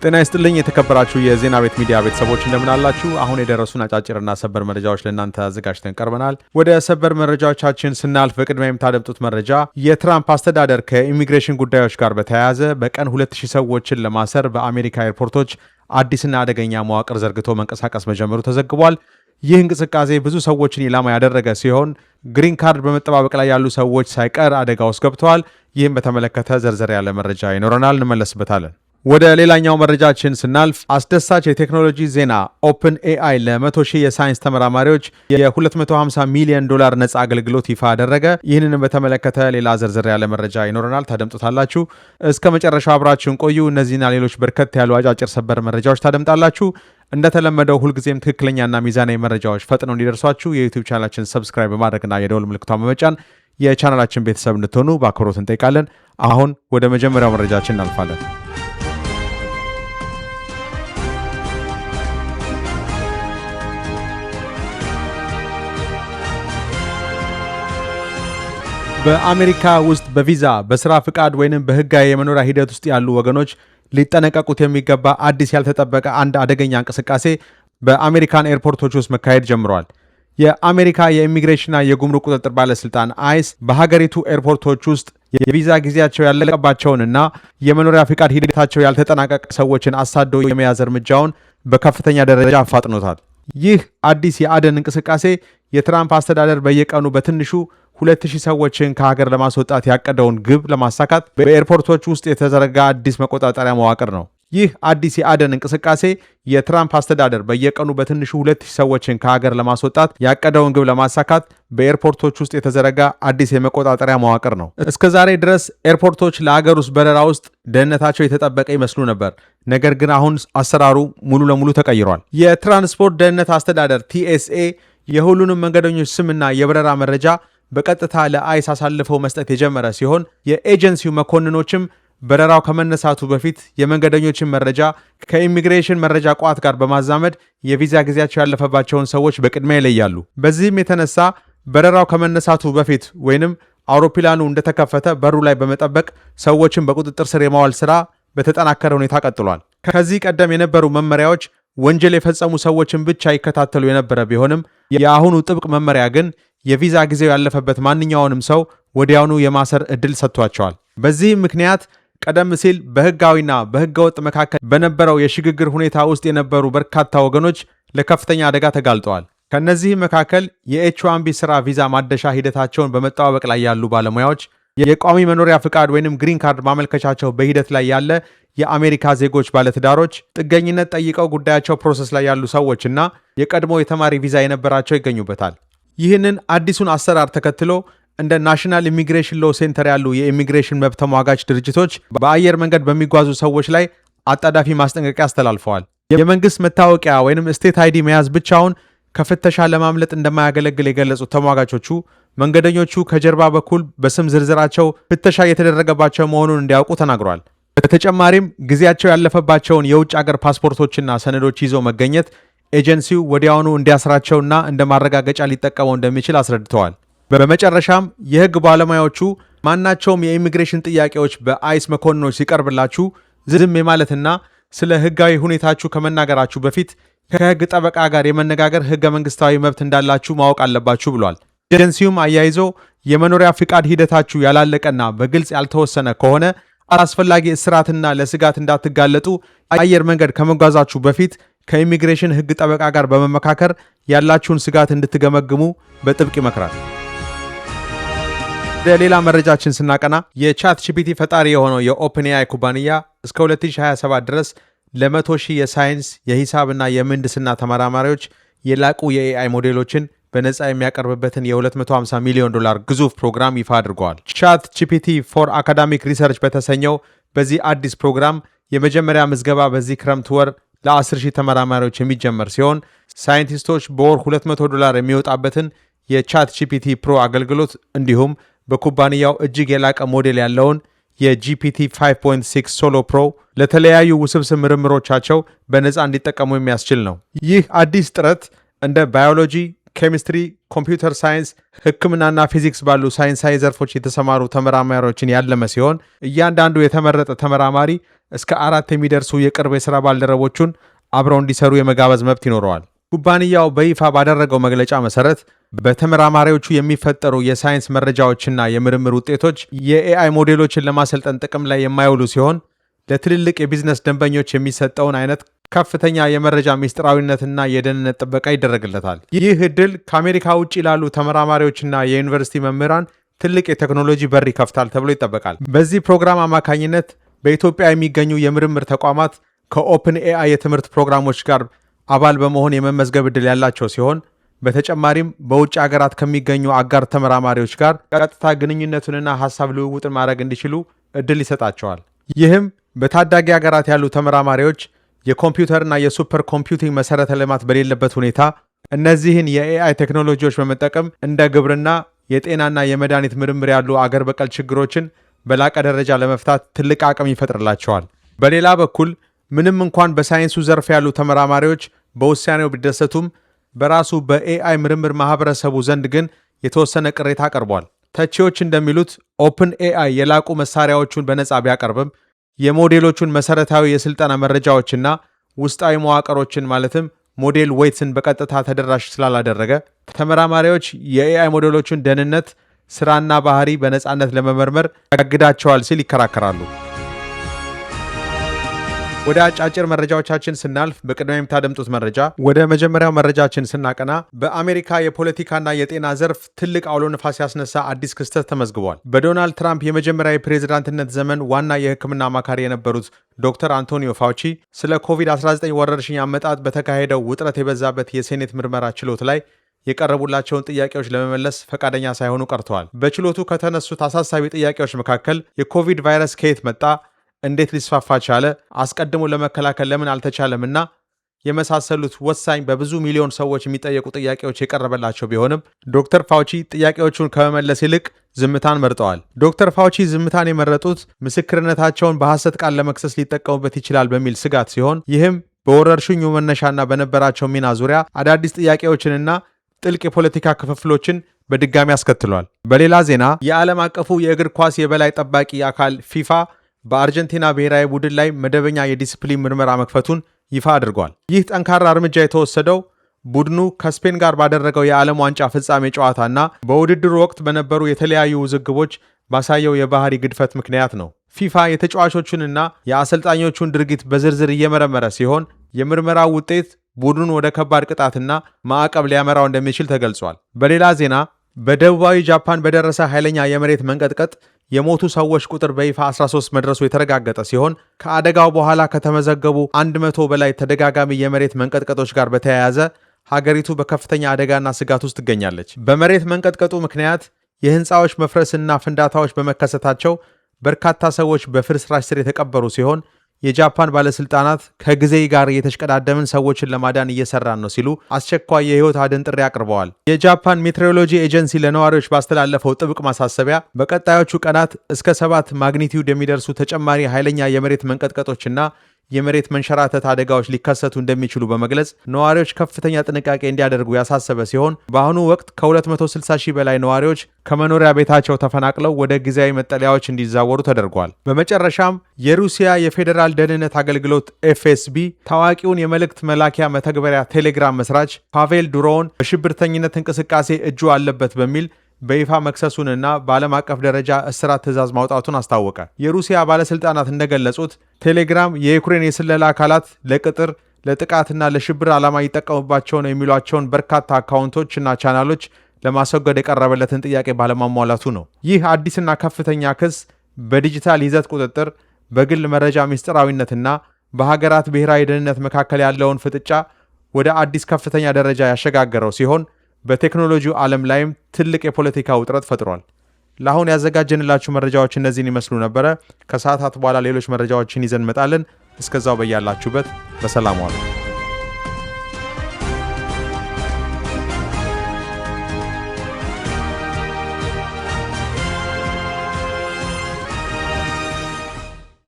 ጤና ይስጥልኝ የተከበራችሁ የዜና ቤት ሚዲያ ቤተሰቦች እንደምን አላችሁ? አሁን የደረሱን አጫጭርና ሰበር መረጃዎች ለእናንተ አዘጋጅተን ቀርበናል። ወደ ሰበር መረጃዎቻችን ስናልፍ በቅድሚያ የምታደምጡት መረጃ የትራምፕ አስተዳደር ከኢሚግሬሽን ጉዳዮች ጋር በተያያዘ በቀን 2000 ሰዎችን ለማሰር በአሜሪካ ኤርፖርቶች አዲስና አደገኛ መዋቅር ዘርግቶ መንቀሳቀስ መጀመሩ ተዘግቧል። ይህ እንቅስቃሴ ብዙ ሰዎችን ኢላማ ያደረገ ሲሆን ግሪን ካርድ በመጠባበቅ ላይ ያሉ ሰዎች ሳይቀር አደጋ ውስጥ ገብተዋል። ይህም በተመለከተ ዘርዘር ያለ መረጃ ይኖረናል፣ እንመለስበታለን። ወደ ሌላኛው መረጃችን ስናልፍ አስደሳች የቴክኖሎጂ ዜና ኦፕን ኤአይ ለ100,000 የሳይንስ ተመራማሪዎች የ$250 ሚሊዮን ነፃ አገልግሎት ይፋ አደረገ። ይህንንም በተመለከተ ሌላ ዘርዘር ያለ መረጃ ይኖረናል፣ ታደምጡታላችሁ። እስከ መጨረሻው አብራችሁን ቆዩ። እነዚህና ሌሎች በርከት ያሉ አጫጭር ሰበር መረጃዎች ታደምጣላችሁ። እንደተለመደው ሁልጊዜም ትክክለኛና ሚዛናዊ መረጃዎች ፈጥነው እንዲደርሷችሁ የዩቲዩብ ቻናላችን ሰብስክራይብ በማድረግና የደወል ምልክቷን በመጫን የቻናላችን ቤተሰብ እንድትሆኑ በአክብሮት እንጠይቃለን። አሁን ወደ መጀመሪያው መረጃችን እናልፋለን። በአሜሪካ ውስጥ በቪዛ በስራ ፍቃድ ወይንም በህጋዊ የመኖሪያ ሂደት ውስጥ ያሉ ወገኖች ሊጠነቀቁት የሚገባ አዲስ ያልተጠበቀ አንድ አደገኛ እንቅስቃሴ በአሜሪካን ኤርፖርቶች ውስጥ መካሄድ ጀምረዋል። የአሜሪካ የኢሚግሬሽንና የጉምሩክ ቁጥጥር ባለስልጣን አይስ በሀገሪቱ ኤርፖርቶች ውስጥ የቪዛ ጊዜያቸው ያለቀባቸውንና የመኖሪያ ፍቃድ ሂደታቸው ያልተጠናቀቀ ሰዎችን አሳዶ የመያዝ እርምጃውን በከፍተኛ ደረጃ አፋጥኖታል። ይህ አዲስ የአደን እንቅስቃሴ የትራምፕ አስተዳደር በየቀኑ በትንሹ 2000 ሰዎችን ከሀገር ለማስወጣት ያቀደውን ግብ ለማሳካት በኤርፖርቶች ውስጥ የተዘረጋ አዲስ መቆጣጠሪያ መዋቅር ነው። ይህ አዲስ የአደን እንቅስቃሴ የትራምፕ አስተዳደር በየቀኑ በትንሹ 2000 ሰዎችን ከሀገር ለማስወጣት ያቀደውን ግብ ለማሳካት በኤርፖርቶች ውስጥ የተዘረጋ አዲስ የመቆጣጠሪያ መዋቅር ነው። እስከ ዛሬ ድረስ ኤርፖርቶች ለሀገር ውስጥ በረራ ውስጥ ደህንነታቸው የተጠበቀ ይመስሉ ነበር። ነገር ግን አሁን አሰራሩ ሙሉ ለሙሉ ተቀይሯል። የትራንስፖርት ደህንነት አስተዳደር TSA የሁሉንም መንገደኞች ስምና የበረራ መረጃ በቀጥታ ለአይስ አሳልፈው መስጠት የጀመረ ሲሆን የኤጀንሲው መኮንኖችም በረራው ከመነሳቱ በፊት የመንገደኞችን መረጃ ከኢሚግሬሽን መረጃ ቋት ጋር በማዛመድ የቪዛ ጊዜያቸው ያለፈባቸውን ሰዎች በቅድሚያ ይለያሉ። በዚህም የተነሳ በረራው ከመነሳቱ በፊት ወይንም አውሮፕላኑ እንደተከፈተ በሩ ላይ በመጠበቅ ሰዎችን በቁጥጥር ስር የማዋል ስራ በተጠናከረ ሁኔታ ቀጥሏል። ከዚህ ቀደም የነበሩ መመሪያዎች ወንጀል የፈጸሙ ሰዎችን ብቻ ይከታተሉ የነበረ ቢሆንም የአሁኑ ጥብቅ መመሪያ ግን የቪዛ ጊዜው ያለፈበት ማንኛውንም ሰው ወዲያውኑ የማሰር እድል ሰጥቷቸዋል። በዚህም ምክንያት ቀደም ሲል በህጋዊና በህገወጥ መካከል በነበረው የሽግግር ሁኔታ ውስጥ የነበሩ በርካታ ወገኖች ለከፍተኛ አደጋ ተጋልጠዋል። ከነዚህም መካከል የኤች1ቢ ስራ ቪዛ ማደሻ ሂደታቸውን በመጠባበቅ ላይ ያሉ ባለሙያዎች፣ የቋሚ መኖሪያ ፍቃድ ወይንም ግሪን ካርድ ማመልከቻቸው በሂደት ላይ ያለ የአሜሪካ ዜጎች ባለትዳሮች፣ ጥገኝነት ጠይቀው ጉዳያቸው ፕሮሰስ ላይ ያሉ ሰዎችና የቀድሞ የተማሪ ቪዛ የነበራቸው ይገኙበታል። ይህንን አዲሱን አሰራር ተከትሎ እንደ ናሽናል ኢሚግሬሽን ሎ ሴንተር ያሉ የኢሚግሬሽን መብት ተሟጋች ድርጅቶች በአየር መንገድ በሚጓዙ ሰዎች ላይ አጣዳፊ ማስጠንቀቂያ አስተላልፈዋል። የመንግስት መታወቂያ ወይንም ስቴት አይዲ መያዝ ብቻውን ከፍተሻ ለማምለጥ እንደማያገለግል የገለጹት ተሟጋቾቹ መንገደኞቹ ከጀርባ በኩል በስም ዝርዝራቸው ፍተሻ የተደረገባቸው መሆኑን እንዲያውቁ ተናግሯል። በተጨማሪም ጊዜያቸው ያለፈባቸውን የውጭ አገር ፓስፖርቶችና ሰነዶች ይዞ መገኘት ኤጀንሲው ወዲያውኑ እንዲያስራቸውና እንደ ማረጋገጫ ሊጠቀመው እንደሚችል አስረድተዋል። በመጨረሻም የህግ ባለሙያዎቹ ማናቸውም የኢሚግሬሽን ጥያቄዎች በአይስ መኮንኖች ሲቀርብላችሁ ዝም የማለትና ስለ ህጋዊ ሁኔታችሁ ከመናገራችሁ በፊት ከህግ ጠበቃ ጋር የመነጋገር ህገ መንግስታዊ መብት እንዳላችሁ ማወቅ አለባችሁ ብሏል። ኤጀንሲውም አያይዞ የመኖሪያ ፍቃድ ሂደታችሁ ያላለቀና በግልጽ ያልተወሰነ ከሆነ አላስፈላጊ እስራትና ለስጋት እንዳትጋለጡ አየር መንገድ ከመጓዛችሁ በፊት ከኢሚግሬሽን ህግ ጠበቃ ጋር በመመካከር ያላችሁን ስጋት እንድትገመግሙ በጥብቅ ይመክራል። ሌላ መረጃችን ስናቀና የቻት ጂፒቲ ፈጣሪ የሆነው የኦፕን ኤአይ ኩባንያ እስከ 2027 ድረስ ለ100,000 የሳይንስ የሂሳብና የምህንድስና ተመራማሪዎች የላቁ የኤአይ ሞዴሎችን በነፃ የሚያቀርብበትን የ$250 ሚሊዮን ግዙፍ ፕሮግራም ይፋ አድርገዋል። ቻት ጂፒቲ ፎር አካዳሚክ ሪሰርች በተሰኘው በዚህ አዲስ ፕሮግራም የመጀመሪያ ምዝገባ በዚህ ክረምት ወር ለ10,000 ተመራማሪዎች የሚጀመር ሲሆን ሳይንቲስቶች በወር $200 የሚወጣበትን የቻት ጂፒቲ ፕሮ አገልግሎት እንዲሁም በኩባንያው እጅግ የላቀ ሞዴል ያለውን የጂፒቲ 5.6 ሶሎ ፕሮ ለተለያዩ ውስብስብ ምርምሮቻቸው በነፃ እንዲጠቀሙ የሚያስችል ነው። ይህ አዲስ ጥረት እንደ ባዮሎጂ፣ ኬሚስትሪ፣ ኮምፒውተር ሳይንስ፣ ሕክምናና ፊዚክስ ባሉ ሳይንሳዊ ዘርፎች የተሰማሩ ተመራማሪዎችን ያለመ ሲሆን እያንዳንዱ የተመረጠ ተመራማሪ እስከ 4 የሚደርሱ የቅርብ የሥራ ባልደረቦቹን አብረው እንዲሰሩ የመጋበዝ መብት ይኖረዋል። ኩባንያው በይፋ ባደረገው መግለጫ መሰረት በተመራማሪዎቹ የሚፈጠሩ የሳይንስ መረጃዎችና የምርምር ውጤቶች የኤአይ ሞዴሎችን ለማሰልጠን ጥቅም ላይ የማይውሉ ሲሆን ለትልልቅ የቢዝነስ ደንበኞች የሚሰጠውን አይነት ከፍተኛ የመረጃ ሚስጥራዊነትና የደህንነት ጥበቃ ይደረግለታል። ይህ ዕድል ከአሜሪካ ውጭ ላሉ ተመራማሪዎችና የዩኒቨርሲቲ መምህራን ትልቅ የቴክኖሎጂ በር ይከፍታል ተብሎ ይጠበቃል። በዚህ ፕሮግራም አማካኝነት በኢትዮጵያ የሚገኙ የምርምር ተቋማት ከኦፕን ኤአይ የትምህርት ፕሮግራሞች ጋር አባል በመሆን የመመዝገብ ዕድል ያላቸው ሲሆን በተጨማሪም በውጭ ሀገራት ከሚገኙ አጋር ተመራማሪዎች ጋር ቀጥታ ግንኙነቱንና ሐሳብ ልውውጥን ማድረግ እንዲችሉ ዕድል ይሰጣቸዋል። ይህም በታዳጊ ሀገራት ያሉ ተመራማሪዎች የኮምፒውተርና የሱፐር ኮምፒውቲንግ መሰረተ ልማት በሌለበት ሁኔታ እነዚህን የኤአይ ቴክኖሎጂዎች በመጠቀም እንደ ግብርና፣ የጤናና የመድኃኒት ምርምር ያሉ አገር በቀል ችግሮችን በላቀ ደረጃ ለመፍታት ትልቅ አቅም ይፈጥርላቸዋል። በሌላ በኩል ምንም እንኳን በሳይንሱ ዘርፍ ያሉ ተመራማሪዎች በውሳኔው ቢደሰቱም በራሱ በኤአይ ምርምር ማህበረሰቡ ዘንድ ግን የተወሰነ ቅሬታ ቀርቧል። ተቺዎች እንደሚሉት ኦፕን ኤአይ የላቁ መሳሪያዎቹን በነፃ ቢያቀርብም የሞዴሎቹን መሰረታዊ የስልጠና መረጃዎችና ውስጣዊ መዋቅሮችን ማለትም ሞዴል ዌይትስን በቀጥታ ተደራሽ ስላላደረገ ተመራማሪዎች የኤአይ ሞዴሎቹን ደህንነት፣ ስራና ባህሪ በነፃነት ለመመርመር ያግዳቸዋል ሲል ይከራከራሉ። ወደ አጫጭር መረጃዎቻችን ስናልፍ በቅድሚያ የምታደምጡት መረጃ ወደ መጀመሪያው መረጃችን ስናቀና በአሜሪካ የፖለቲካና የጤና ዘርፍ ትልቅ አውሎ ነፋስ ያስነሳ አዲስ ክስተት ተመዝግቧል። በዶናልድ ትራምፕ የመጀመሪያ የፕሬዝዳንትነት ዘመን ዋና የሕክምና አማካሪ የነበሩት ዶክተር አንቶኒዮ ፋውቺ ስለ ኮቪድ-19 ወረርሽኝ አመጣጥ በተካሄደው ውጥረት የበዛበት የሴኔት ምርመራ ችሎት ላይ የቀረቡላቸውን ጥያቄዎች ለመመለስ ፈቃደኛ ሳይሆኑ ቀርተዋል። በችሎቱ ከተነሱት አሳሳቢ ጥያቄዎች መካከል የኮቪድ ቫይረስ ከየት መጣ፣ እንዴት ሊስፋፋ ቻለ፣ አስቀድሞ ለመከላከል ለምን አልተቻለምና የመሳሰሉት ወሳኝ በብዙ ሚሊዮን ሰዎች የሚጠየቁ ጥያቄዎች የቀረበላቸው ቢሆንም ዶክተር ፋውቺ ጥያቄዎቹን ከመመለስ ይልቅ ዝምታን መርጠዋል። ዶክተር ፋውቺ ዝምታን የመረጡት ምስክርነታቸውን በሐሰት ቃል ለመክሰስ ሊጠቀሙበት ይችላል በሚል ስጋት ሲሆን ይህም በወረርሽኙ መነሻና በነበራቸው ሚና ዙሪያ አዳዲስ ጥያቄዎችንና ጥልቅ የፖለቲካ ክፍፍሎችን በድጋሚ አስከትሏል። በሌላ ዜና የዓለም አቀፉ የእግር ኳስ የበላይ ጠባቂ አካል ፊፋ በአርጀንቲና ብሔራዊ ቡድን ላይ መደበኛ የዲስፕሊን ምርመራ መክፈቱን ይፋ አድርጓል። ይህ ጠንካራ እርምጃ የተወሰደው ቡድኑ ከስፔን ጋር ባደረገው የዓለም ዋንጫ ፍጻሜ ጨዋታና በውድድሩ ወቅት በነበሩ የተለያዩ ውዝግቦች ባሳየው የባህሪ ግድፈት ምክንያት ነው። ፊፋ የተጫዋቾቹንና የአሰልጣኞቹን ድርጊት በዝርዝር እየመረመረ ሲሆን የምርመራው ውጤት ቡድኑን ወደ ከባድ ቅጣትና ማዕቀብ ሊያመራው እንደሚችል ተገልጿል። በሌላ ዜና በደቡባዊ ጃፓን በደረሰ ኃይለኛ የመሬት መንቀጥቀጥ የሞቱ ሰዎች ቁጥር በይፋ 13 መድረሱ የተረጋገጠ ሲሆን ከአደጋው በኋላ ከተመዘገቡ 100 በላይ ተደጋጋሚ የመሬት መንቀጥቀጦች ጋር በተያያዘ ሀገሪቱ በከፍተኛ አደጋና ስጋት ውስጥ ትገኛለች። በመሬት መንቀጥቀጡ ምክንያት የህንፃዎች መፍረስና ፍንዳታዎች በመከሰታቸው በርካታ ሰዎች በፍርስራሽ ስር የተቀበሩ ሲሆን የጃፓን ባለስልጣናት ከጊዜ ጋር የተሽቀዳደምን ሰዎችን ለማዳን እየሰራን ነው ሲሉ አስቸኳይ የህይወት አድን ጥሪ አቅርበዋል። የጃፓን ሜትሮሎጂ ኤጀንሲ ለነዋሪዎች ባስተላለፈው ጥብቅ ማሳሰቢያ በቀጣዮቹ ቀናት እስከ 7 ማግኒቲዩድ የሚደርሱ ተጨማሪ ኃይለኛ የመሬት መንቀጥቀጦችና የመሬት መንሸራተት አደጋዎች ሊከሰቱ እንደሚችሉ በመግለጽ ነዋሪዎች ከፍተኛ ጥንቃቄ እንዲያደርጉ ያሳሰበ ሲሆን በአሁኑ ወቅት ከ260 ሺህ በላይ ነዋሪዎች ከመኖሪያ ቤታቸው ተፈናቅለው ወደ ጊዜያዊ መጠለያዎች እንዲዛወሩ ተደርጓል። በመጨረሻም የሩሲያ የፌዴራል ደህንነት አገልግሎት ኤፍኤስቢ ታዋቂውን የመልእክት መላኪያ መተግበሪያ ቴሌግራም መስራች ፓቬል ዱሮውን በሽብርተኝነት እንቅስቃሴ እጁ አለበት በሚል በይፋ መክሰሱንና በዓለም አቀፍ ደረጃ እስራት ትዕዛዝ ማውጣቱን አስታወቀ። የሩሲያ ባለስልጣናት እንደገለጹት ቴሌግራም የዩክሬን የስለላ አካላት ለቅጥር፣ ለጥቃትና ለሽብር ዓላማ ይጠቀሙባቸው ነው የሚሏቸውን በርካታ አካውንቶችና ቻናሎች ለማስወገድ የቀረበለትን ጥያቄ ባለማሟላቱ ነው። ይህ አዲስና ከፍተኛ ክስ በዲጂታል ይዘት ቁጥጥር፣ በግል መረጃ ምስጢራዊነትና በሀገራት ብሔራዊ ደህንነት መካከል ያለውን ፍጥጫ ወደ አዲስ ከፍተኛ ደረጃ ያሸጋገረው ሲሆን በቴክኖሎጂው ዓለም ላይም ትልቅ የፖለቲካ ውጥረት ፈጥሯል። ለአሁን ያዘጋጀንላችሁ መረጃዎች እነዚህን ይመስሉ ነበረ። ከሰዓታት በኋላ ሌሎች መረጃዎችን ይዘን እንመጣለን። እስከዛው በያላችሁበት በሰላም ዋሉ።